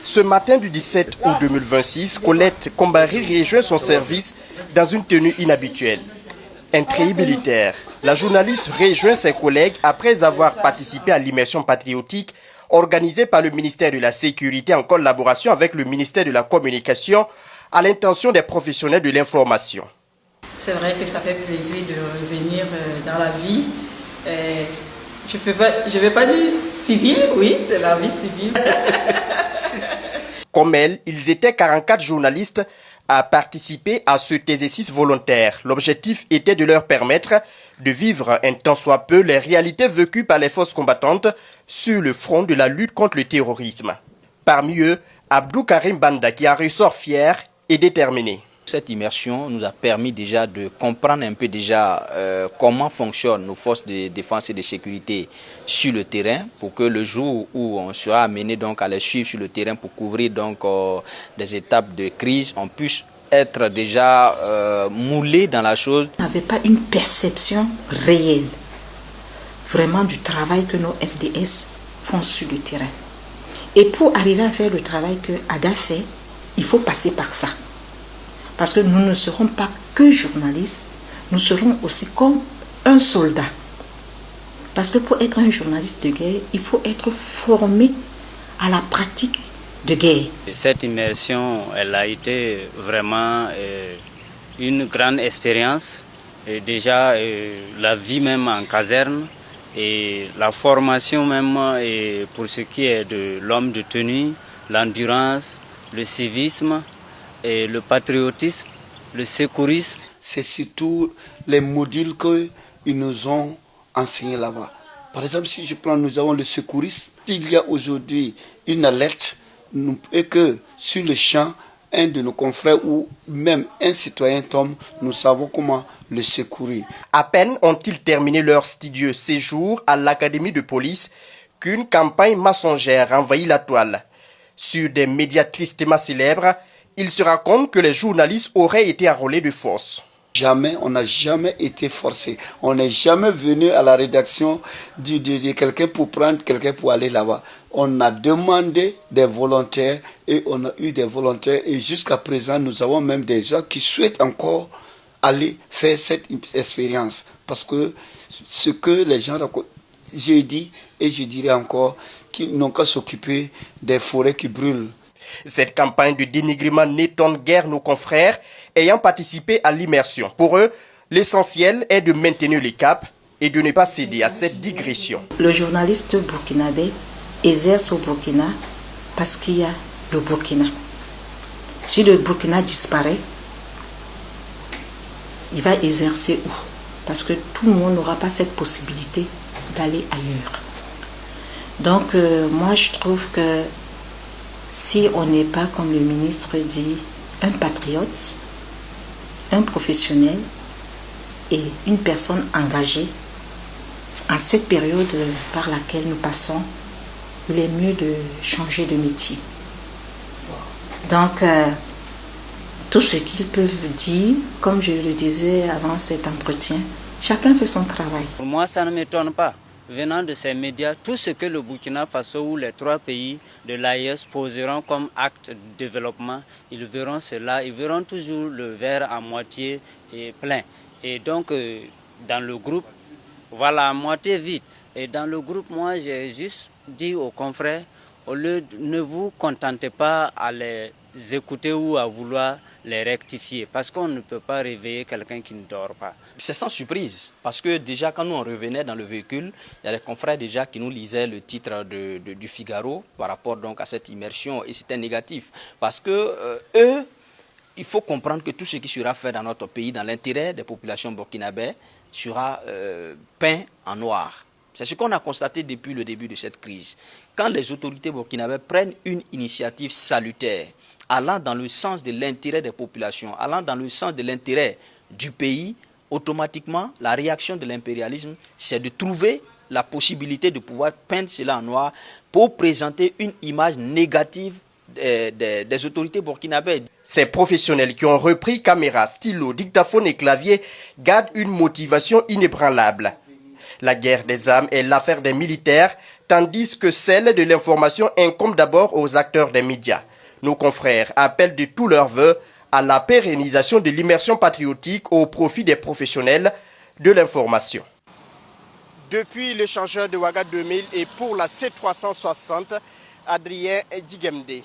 Ce matin du 17 août 2026, Colette Kombari rejoint son service dans une tenue inhabituelle. Un treillis militaire. La journaliste rejoint ses collègues après avoir participé à l'immersion patriotique organisée par le ministère de la Sécurité en collaboration avec le ministère de la Communication à l'intention des professionnels de l'information. C'est vrai que ça fait plaisir de revenir dans la vie. Je ne vais pas dire civile, oui, c'est la vie civile. Comme elle, ils étaient 44 journalistes à participer à cet exercice volontaire. L'objectif était de leur permettre de vivre un tant soit peu les réalités vécues par les forces combattantes sur le front de la lutte contre le terrorisme. Parmi eux, Abdou Karim Banda qui en ressort fier et déterminé. Cette immersion nous a permis déjà de comprendre un peu déjà comment fonctionnent nos forces de défense et de sécurité sur le terrain pour que le jour où on sera amené donc à les suivre sur le terrain pour couvrir donc des étapes de crise, on puisse être déjà moulé dans la chose. On n'avait pas une perception réelle vraiment du travail que nos FDS font sur le terrain. Et pour arriver à faire le travail que ADA fait, il faut passer par ça. Parce que nous ne serons pas que journalistes, nous serons aussi comme un soldat. Parce que pour être un journaliste de guerre, il faut être formé à la pratique de guerre. Cette immersion, elle a été vraiment une grande expérience. Et déjà, la vie même en caserne et la formation même et pour ce qui est de l'homme de tenue, l'endurance, le civisme, et le patriotisme, le secourisme. C'est surtout les modules qu'ils nous ont enseignés là-bas. Par exemple, si je prends, nous avons le secourisme. S'il y a aujourd'hui une alerte et que sur le champ, un de nos confrères ou même un citoyen tombe, nous savons comment le secourir. À peine ont-ils terminé leur studieux séjour à l'académie de police qu'une campagne mensongère envahit la toile. Sur des médias tristement célèbres, il se raconte que les journalistes auraient été enrôlés de force. Jamais, on n'a jamais été forcé. On n'est jamais venu à la rédaction de quelqu'un pour prendre quelqu'un pour aller là-bas. On a demandé des volontaires et on a eu des volontaires. Et jusqu'à présent, nous avons même des gens qui souhaitent encore aller faire cette expérience. Parce que ce que les gens racontent, je dis et je dirais encore, qu'ils n'ont qu'à s'occuper des forêts qui brûlent. Cette campagne de dénigrement n'étonne guère nos confrères ayant participé à l'immersion. Pour eux, l'essentiel est de maintenir le cap et de ne pas céder à cette digression. Le journaliste burkinabé exerce au Burkina parce qu'il y a le Burkina. Si le Burkina disparaît, il va exercer où? Parce que tout le monde n'aura pas cette possibilité d'aller ailleurs. Donc moi je trouve que si on n'est pas, comme le ministre dit, un patriote, un professionnel et une personne engagée, en cette période par laquelle nous passons, il est mieux de changer de métier. Donc, tout ce qu'ils peuvent dire, comme je le disais avant cet entretien, chacun fait son travail. Pour moi, ça ne m'étonne pas. Venant de ces médias, tout ce que le Burkina Faso ou les 3 pays de l'AES poseront comme acte de développement, ils verront cela, ils verront toujours le verre à moitié plein. Et donc, dans le groupe, voilà, à moitié vide. Et dans le groupe, moi, j'ai juste dit aux confrères, au lieu de ne vous contentez pas à les écouter ou à vouloir les rectifier, parce qu'on ne peut pas réveiller quelqu'un qui ne dort pas. C'est sans surprise, parce que déjà quand nous on revenait dans le véhicule, il y a des confrères déjà qui nous lisaient le titre du Figaro par rapport donc à cette immersion, et c'était négatif, parce que eux, il faut comprendre que tout ce qui sera fait dans notre pays, dans l'intérêt des populations burkinabées, sera peint en noir. C'est ce qu'on a constaté depuis le début de cette crise. Quand les autorités burkinabées prennent une initiative salutaire, allant dans le sens de l'intérêt des populations, allant dans le sens de l'intérêt du pays, automatiquement, la réaction de l'impérialisme, c'est de trouver la possibilité de pouvoir peindre cela en noir pour présenter une image négative des autorités burkinabées. Ces professionnels qui ont repris caméra, stylo, dictaphone et clavier gardent une motivation inébranlable. La guerre des armes est l'affaire des militaires, tandis que celle de l'information incombe d'abord aux acteurs des médias. Nos confrères appellent de tous leurs vœux à la pérennisation de l'immersion patriotique au profit des professionnels de l'information. Depuis l'échangeur de Ouaga 2000 et pour la C360, Adrien Digemde.